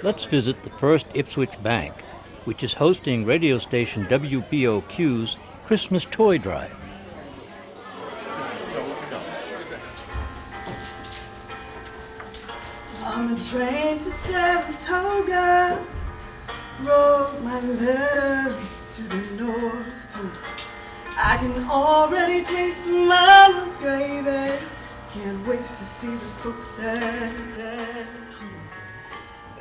Let's visit the First Ipswich Bank, which is hosting radio station WBOQ's Christmas Toy Drive. On the train to Saratoga, wrote my letter to the North Pole. I can already taste Mama's gravy. Can't wait to see the folks at home.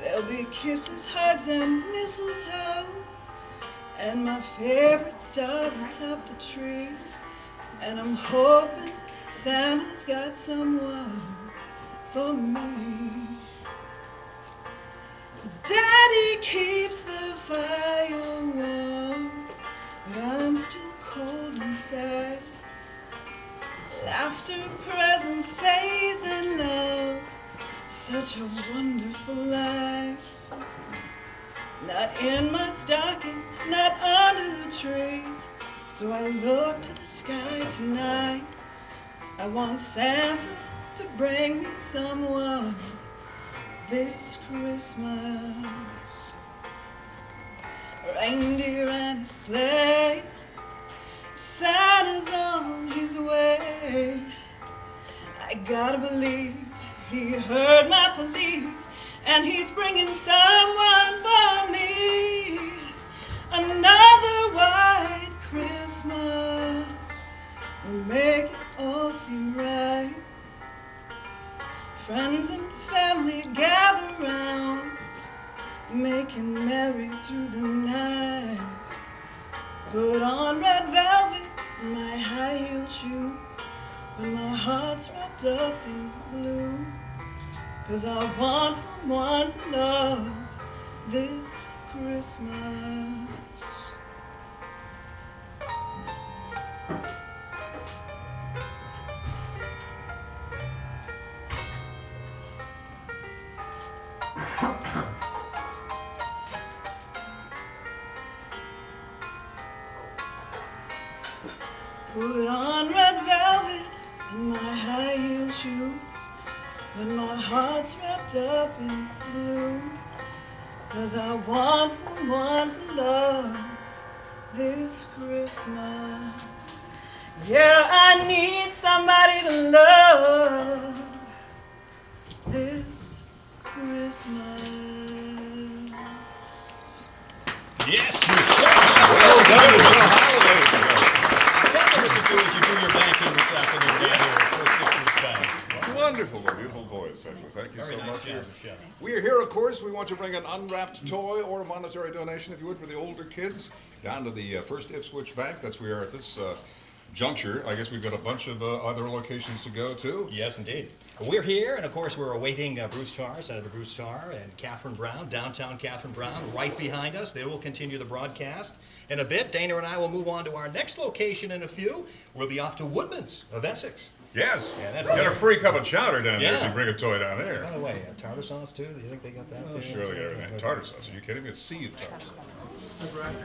There'll be kisses, hugs, and mistletoe, and my favorite stars atop the tree. And I'm hoping Santa's got someone for me. Daddy keeps the fire warm, but I'm still cold inside. Laughter, presents, faith, and love, such a wonderful life. Not in my stocking, not under the tree, so I look to the sky tonight. I want Santa to bring me someone this Christmas. Reindeer and a sleigh, Santa's on his way. I gotta believe he heard my plea, and he's bringing someone for me. Another white Christmas will make it all seem right. Friends and family gather round, making merry through the night. Put on red velvet and my high heel shoes, when my heart's wrapped up in blue. 'Cause I want someone to love this Christmas. Put on red velvet and my high heel shoes, when my heart's wrapped up in blue. 'Cause I want someone to love this Christmas. Yeah, I need somebody to love this Christmas. Yes, Michelle. Well done, Michelle. Listen to as you do your banking this afternoon down here at First Ipswich Bank. Wonderful, beautiful voice, actually. Thank you Very so nice much. job, Michelle. We are here, of course. We want to bring an unwrapped toy or a monetary donation, if you would, for the older kids down to the First Ipswich Bank. That's where we are at this juncture. I guess we've got a bunch of other locations to go to. Yes, indeed. We're here, and of course, we're awaiting Bruce Tarr, Senator Bruce Tarr, and Catherine Brown, downtown Catherine Brown, right behind us. They will continue the broadcast. In a bit, Dana and I will move on to our next location in a few. We'll be off to Woodman's of Essex. Yes. Yeah, Get a free cup of chowder down there if Yeah. you bring a toy down there. By the way, tartar sauce too? Do you think they got that? Oh, sure, they got everything. Tartar sauce. Are you kidding me? It's seed tartar sauce.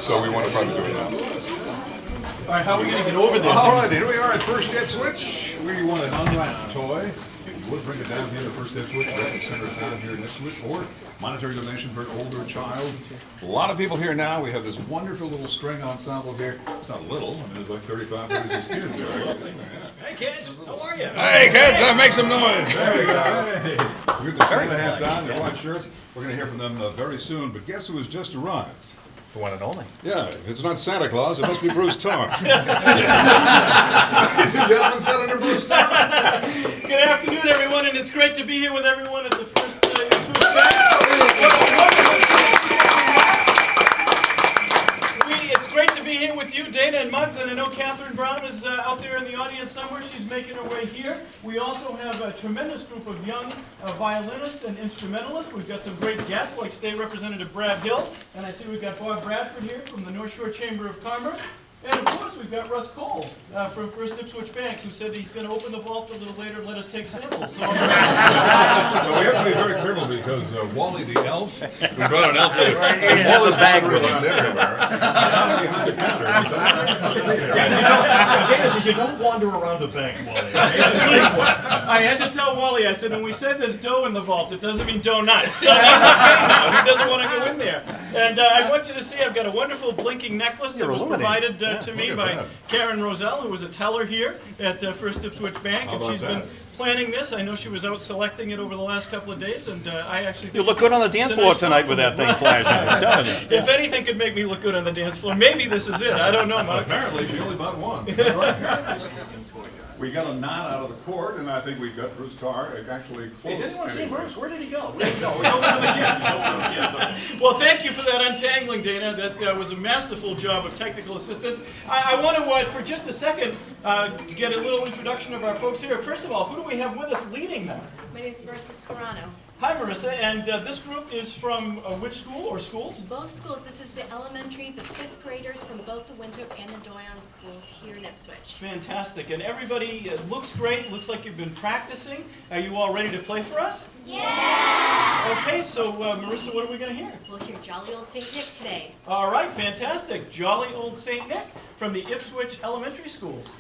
So we want to try to do it now. All right, how are we going to get over there? All right, here we are at First Ipswich. We want an unwrapped toy. You would bring it down here to First Ipswich, right in the center of town here in Ipswich, or monetary donation for an older child. A lot of people here now. We have this wonderful little string ensemble here. It's not little. I mean, there's like 35, 36 kids here. Hey kids, how are you? Hey kids, make some noise. There we go. Hey. We have the Santa hats on, their white shirts. We're going to hear from them very soon. But guess who has just arrived? The one and only. Yeah, if it's not Santa Claus, it must be Bruce Tarr. Ladies and gentlemen, Senator Bruce Tarr. Good afternoon, everyone, and it's great to be here with everyone at the first Ipswich Bank. It's great to be here with you, Dana and Muggs, and I know Catherine Brown is out there in the audience somewhere. She's making her way here. We also have a tremendous group of young violinists and instrumentalists. We've got some great guests like State Representative Brad Hill, and I see we've got Bob Bradford here from the North Shore Chamber of Commerce. And of course, we've got Russ Cole from First Ipswich Bank, who said he's going to open the vault a little later and let us take samples. So No, we have to be very careful because Wally the elf, we brought an elf with it. He has a bag around everywhere. Behind the counter. Dana says you don't wander around the bank, Wally. I had to tell Wally, I said, when we said there's dough in the vault, it doesn't mean donuts. So that's okay now. He doesn't want to go in there. And I want you to see I've got a wonderful blinking necklace that was provided to me by Karen Roselle, who was a teller here at First Ipswich Bank. And she's been planning this. I know she was out selecting it over the last couple of days, and I actually think you look good on the dance floor tonight with that thing flying. I'm telling you. If anything could make me look good on the dance floor, maybe this is it. I don't know, Mark. Apparently, she only bought one. We got a nod out of the court, and I think we've got Bruce Tarr actually close. Has anyone seen anyway. Bruce? Where did he go? Where did he go? He's over to the kids. He's over to the kids. Well, thank you for that untangling, Dana. That was a masterful job of technical assistance. I want to, for just a second, get a little introduction of our folks here. First of all, who do we have with us leading them? My name is Marissa Scarano. Hi, Marissa. And this group is from which school or schools? Both schools. This is the elementary, the 5th graders from both the Winthrop and the Doyon schools here in Ipswich. Fantastic. And everybody looks great. Looks like you've been practicing. Are you all ready to play for us? Yeah! Okay, so Marissa, what are we going to hear? We'll hear Jolly Old St. Nick today. All right, fantastic. Jolly Old St. Nick from the Ipswich Elementary Schools.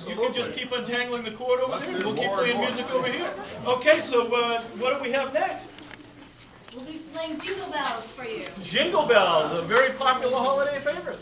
You can just keep untangling the cord over there, and we'll keep playing music over here. Okay, so what do we have next? We'll be playing Jingle Bells for you. Jingle Bells, a very popular holiday favorite.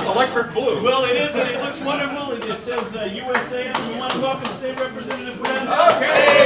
Electric blue. Well, it is, and it looks wonderful. It says USA, and we want to welcome State Representative Brad. Okay.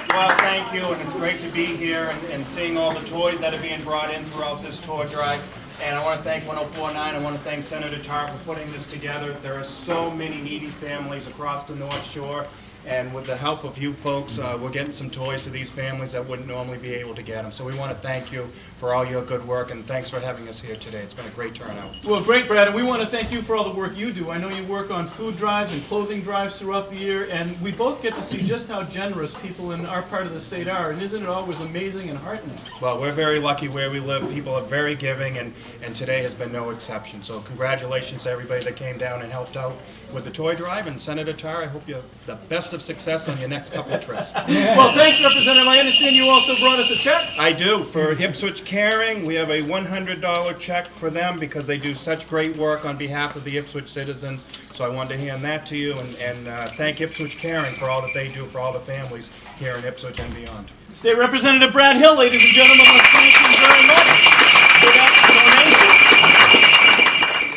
Well, thank you, and it's great to be here and seeing all the toys that are being brought in throughout this toy drive. And I want to thank 1049. I want to thank Senator Tarr for putting this together. There are so many needy families across the North Shore. And with the help of you folks, we're getting some toys to these families that wouldn't normally be able to get them. So we want to thank you for all your good work, and thanks for having us here today. It's been a great turnout. Well, great, Brad, and we want to thank you for all the work you do. I know you work on food drives and clothing drives throughout the year, and we both get to see just how generous people in our part of the state are, and isn't it always amazing and heartening? Well, we're very lucky where we live. People are very giving, and today has been no exception. So congratulations to everybody that came down and helped out with the toy drive, and Senator Tarr, I hope you have the best of success on your next couple of trips. Well, thanks, Representative. I understand you also brought us a check. I do. For Ipswich Caring, we have a $100 check for them because they do such great work on behalf of the Ipswich citizens. So I wanted to hand that to you and thank Ipswich Caring for all that they do for all the families here in Ipswich and beyond. State Representative Brad Hill, ladies and gentlemen, let's thank you very much for that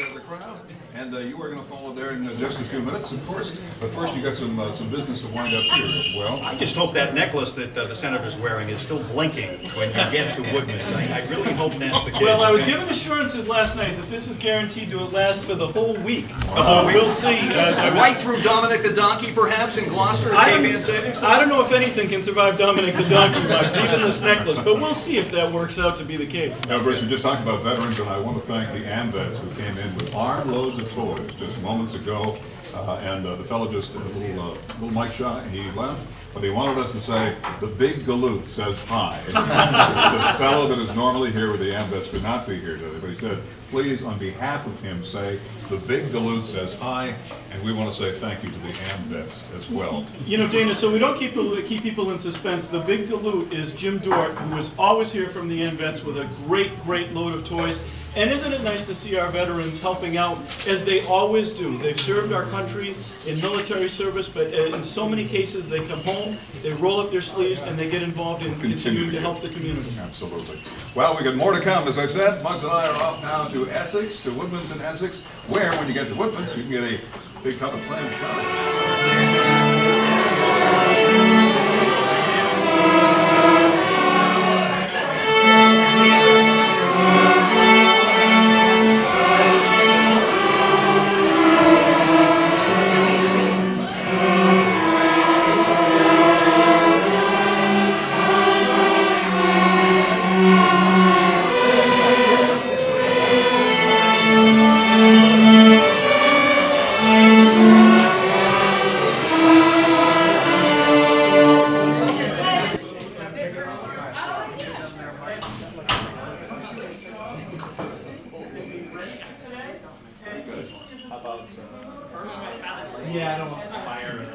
donation. The crowd, and you are going to follow there in just a few minutes, of course. But first, you got some business to wind up here as well. I just hope that necklace that the senator's wearing is still blinking when you get to Woodman's. I really hope that's the case. Well, I was given assurances last night that this is guaranteed to last for the whole week. whole week. We'll see. Right through Dominic the Donkey, perhaps, in Gloucester, I at don't, KBN Savings? I don't know if anything can survive Dominic the Donkey Box, even this necklace, but we'll see if that works out to be the case. Now, Bruce, we just talked about veterans, and I want to thank the AMVETs who came in with armloads of toys just moments ago. And the fellow just, a little mic shy, he left, but he wanted us to say, the big galoot says hi. The fellow that is normally here with the AMVETs could not be here today, but he said, please, on behalf of him, say, the big galoot says hi, and we want to say thank you to the AMVETs as well. You know, Dana, so we don't keep people in suspense. The big galoot is Jim Dort, who is always here from the AMVETs with a great load of toys. And isn't it nice to see our veterans helping out, as they always do? They've served our country in military service, but in so many cases they come home, they roll up their sleeves, and they get involved in continuing to help the community. Absolutely. Well, we got more to come. As I said, Muggs and I are off now to Essex, to Woodman's in Essex, where when you get to Woodman's, you can get a big cup of clam chowder. Yeah, I don't want fire.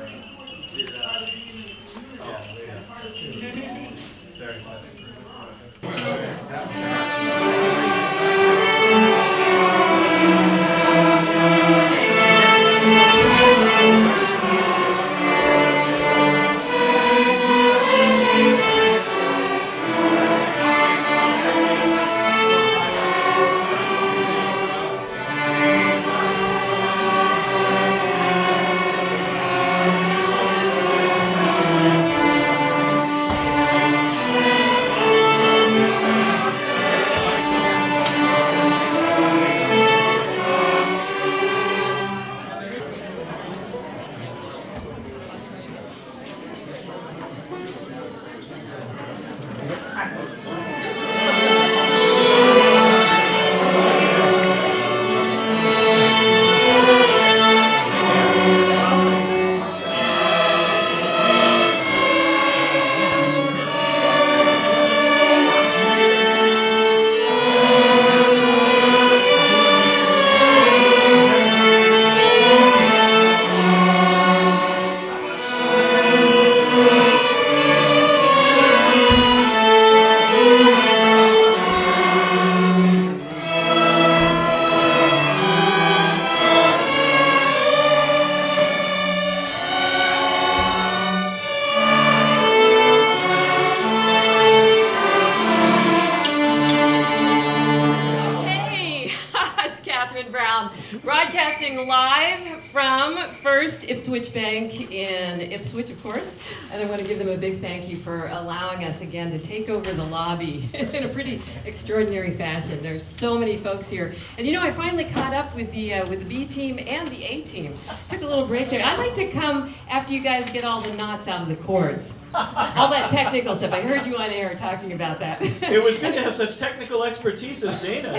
Broadcasting live from First Ipswich Bank in Ipswich, of course. And I want to give them a big thank you for allowing us again to take over the lobby in a pretty extraordinary fashion. There's so many folks here. And you know, I finally caught up with the B team and the A team. Took a little break there. I'd like to come after you guys get all the knots out of the cords. All that technical stuff. I heard you on air talking about that. It was good to have such technical expertise as Dana.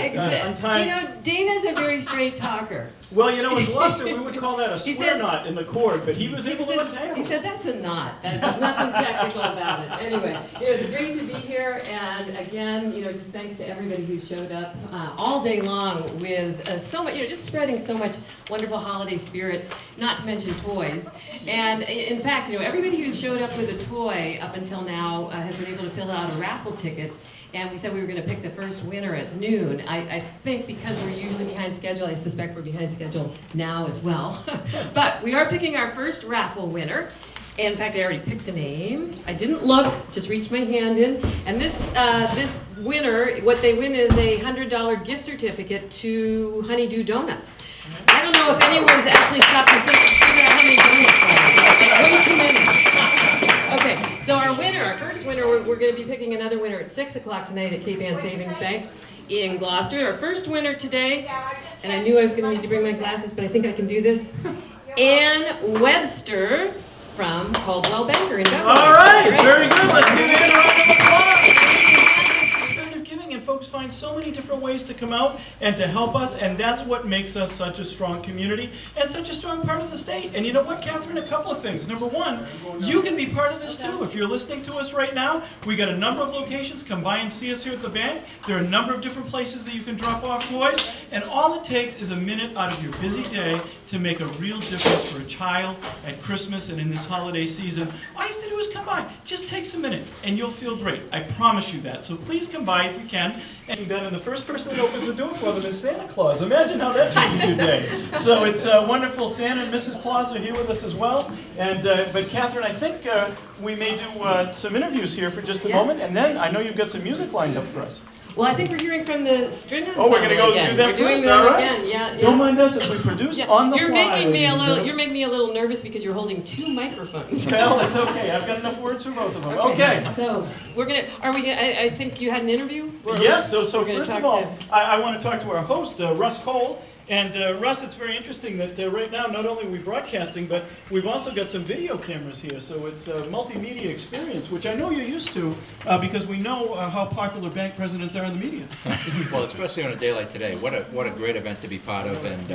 You know, Dana's a very straight talker. Well, you know, in Gloucester, we would call that a square knot in the cord, but he was able to untangle. He said that's a knot. There's nothing technical about it. Anyway, you know, it's great to be here, and again, you know, just thanks to everybody who showed up all day long with so much, you know, just spreading so much wonderful holiday spirit, not to mention toys. And in fact, you know, everybody who showed up with a toy up until now has been able to fill out a raffle ticket. And we said we were going to pick the first winner at noon. I think because we're usually behind schedule, I suspect we're behind schedule now as well. But we are picking our first raffle winner. In fact, I already picked the name. I didn't look, just reached my hand in. And this winner, what they win is a $100 gift certificate to Honeydew Donuts. I don't know if anyone's actually stopped to figure out how many donuts are. Way too many. Okay, so our winner, our first winner, we're going to be picking another winner at 6 o'clock tonight at Cape Ann Savings Bank in Gloucester. Our first winner today, and I knew I was going to need to bring my glasses, but I think I can do this. Ann Webster from Caldwell Banker in Beverly. All right, very good. Let's give it a round of applause. And folks find so many different ways to come out and to help us, and that's what makes us such a strong community and such a strong part of the state. And you know what, Catherine? A couple of things. Number one, you can be part of this too. If you're listening to us right now, we got a number of locations. Come by and see us here at the bank. There are a number of different places that you can drop off toys, and all it takes is a minute out of your busy day to make a real difference for a child at Christmas and in this holiday season. All you have to do is come by. Just takes a minute, and you'll feel great. I promise you that. So please come by if you can. And then the first person that opens the door for them is Santa Claus. Imagine how that changes your day. So it's wonderful. Santa and Mrs. Claus are here with us as well. And but Catherine, I think we may do some interviews here for just a moment, and then I know you've got some music lined up for us. Well, I think we're hearing from the string ensemble. Oh, we're going to go again. do that we're first, doing all that right? Again. Yeah. Don't mind us as we produce on the fly. You're making me a little nervous because you're holding two microphones. Well, it's okay. I've got enough words for both of them. Okay. So I think you had an interview? Yes, so first of all, I want to talk to our host, Russ Cole. And Russ, it's very interesting that right now, not only are we broadcasting, but we've also got some video cameras here. So it's a multimedia experience, which I know you're used to because we know how popular bank presidents are in the media. Well, especially on a day like today, what a great event to be part of, and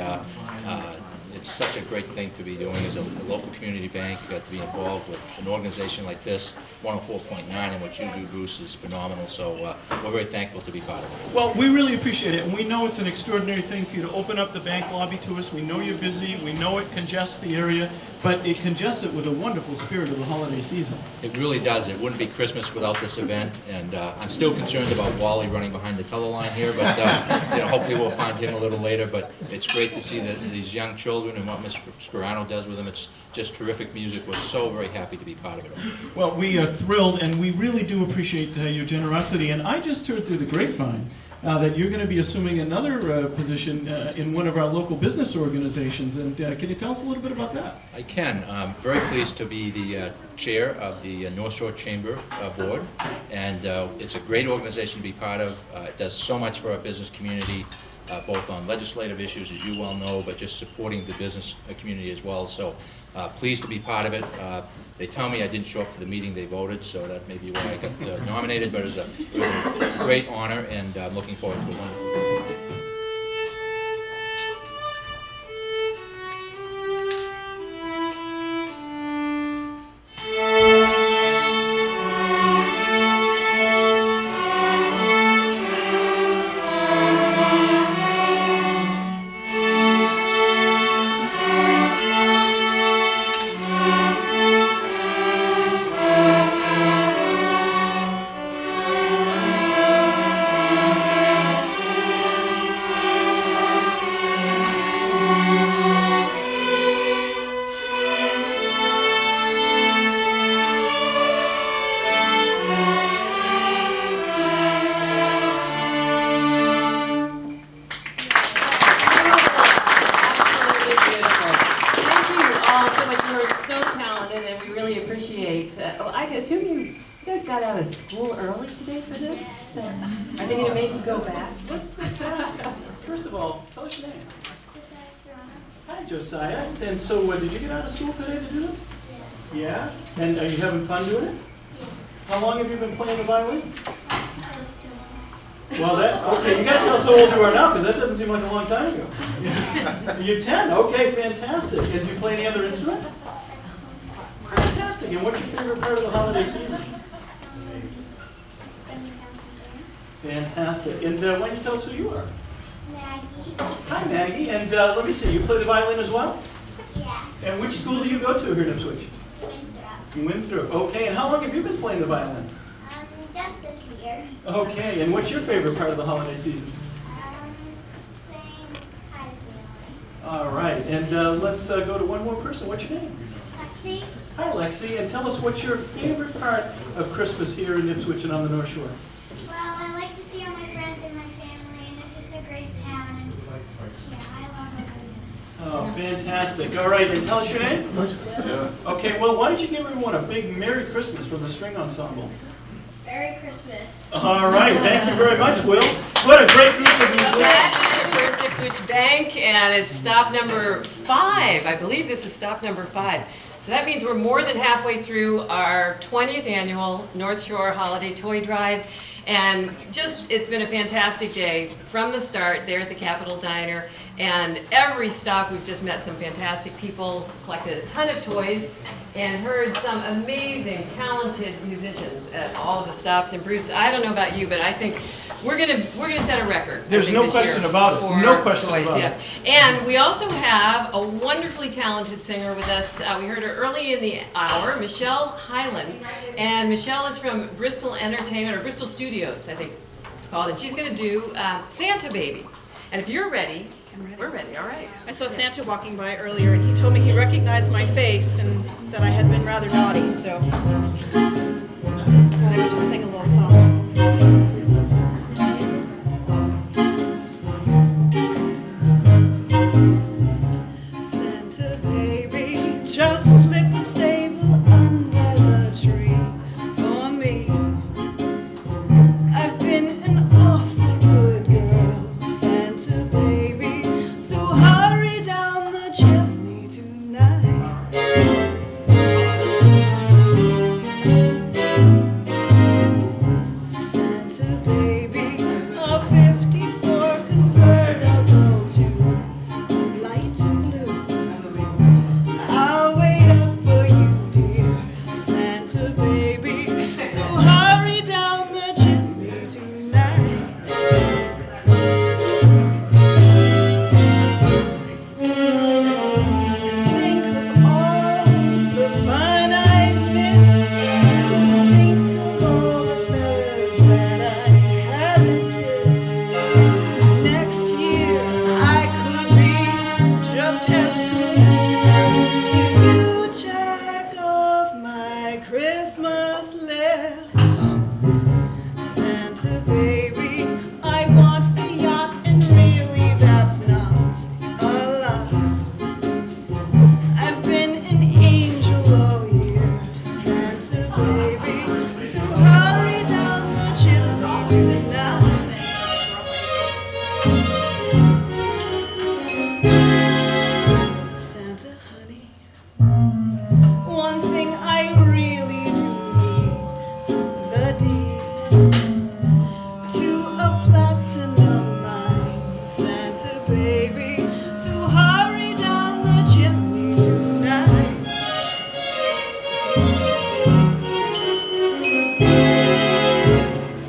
it's such a great thing to be doing as a local community bank. You got to be involved with an organization like this. 104.9, and what you do, Bruce, is phenomenal. So we're very thankful to be part of it. Well, we really appreciate it, and we know it's an extraordinary thing for you to open up the bank lobby to us. We know you're busy. We know it congests the area, but it congests it with a wonderful spirit of the holiday season. It really does. It wouldn't be Christmas without this event, and I'm still concerned about Wally running behind the teller line here, but hopefully we'll find him a little later. But it's great to see that these young children and what Mr. Sperano does with them. It's just terrific music. We're so very happy to be part of it. Well, we are thrilled, and we really do appreciate your generosity. And I just heard through the grapevine that you're going to be assuming another position in one of our local business organizations. And can you tell us a little bit about that? I can. I'm very pleased to be the chair of the North Shore Chamber Board. And it's a great organization to be part of. It does so much for our business community. Both on legislative issues, as you well know, but just supporting the business community as well. So pleased to be part of it. They tell me I didn't show up for the meeting they voted, so that may be why I got nominated, but it was a great honor, and I'm looking forward to a wonderful day. great. I assume you guys got out of school early today for this? So, are they going to make you go back? Let's ask. First of all, tell us your name. Hi, Josiah. And so, did you get out of school today to do this? Yeah. And are you having fun doing it? How long have you been playing the violin? Well, okay, you got to tell us how old you are now, because that doesn't seem like a long time ago. You're 10. Okay, fantastic. And do you play any other instruments? Fantastic. And what's your favorite part of the holiday season? Fantastic. And why don't you tell us who you are? Maggie. Hi, Maggie. And let me see, you play the violin as well? Yeah. And which school do you go to here in Ipswich? Winthrop. Okay, and how long have you been playing the violin? Just this year. Okay, and what's your favorite part of the holiday season? Saying hi to family. All right, and let's go to one more person. What's your name? Lexi. Hi, Lexi, and tell us what's your favorite part of Christmas here in Ipswich and on the North Shore? Well, I like to see all my friends and my family, and it's just a great town, and yeah, I love it. Oh, fantastic. All right, and tell us your name? Okay, well, why don't you give everyone a big Merry Christmas from the String Ensemble? Merry Christmas. All right, thank you very much, Will. What a great group of you. First Ipswich Bank, and it's stop number 5. I believe this is stop number 5. So that means we're more than halfway through our 20th annual North Shore Holiday Toy Drive. And just, it's been a fantastic day from the start there at the Capitol Diner. And every stop, we've just met some fantastic people, collected a ton of toys, and heard some amazing, talented musicians at all of the stops. And Bruce, I don't know about you, but I think we're gonna set a record. There's no question about it. No question about it. And we also have a wonderfully talented singer with us. We heard her early in the hour, Michelle Hyland. And Michelle is from Bristol Entertainment, or Bristol Studios, I think it's called. And she's gonna do Santa Baby. And if you're ready, we're ready, all right. I saw Santa walking by earlier, and he told me he recognized my face and that I had been rather naughty, so I thought I would just sing a little song. Santa baby, just slip a sable under the tree for me. I've been an awful good girl, Santa baby, so hurry down the chimney tonight. Santa baby, a 54 convertible to light blue. I'll wait up for you, dear Santa baby, so hurry down the chimney tonight. Think of all the fun I've missed. Think of all the fellas that I haven't kissed. Next year I could be just as good if you check off my Christmas list. Santa baby, I want a yacht, and really that's not a lot. I've been an angel all year, Santa baby, so hurry down the chimney tonight. Santa honey, one thing I really do need, the deed to a platinum mine, Santa baby, so hurry down the chimney tonight.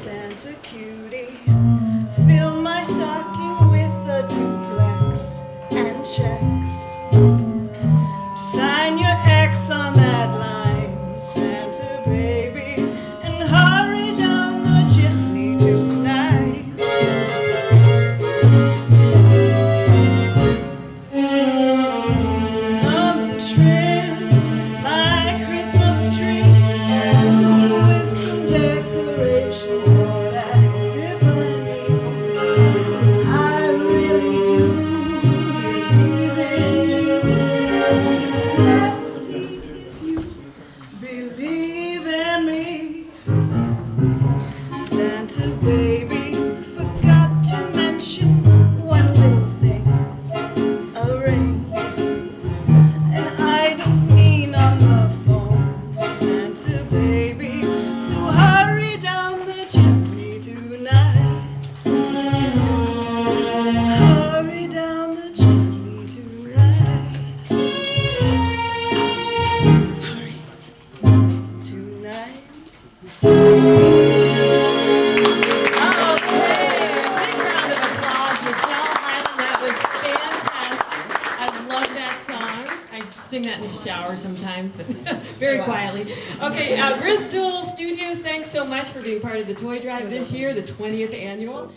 Santa cutie, fill my stocking with a duplex and checks. Sign your X on that line, Santa baby, and hurry down the chimney tonight. sing that in the shower sometimes, but very quietly. Okay, Bristol Studios, thanks so much for being part of the toy drive this year, the 20th annual.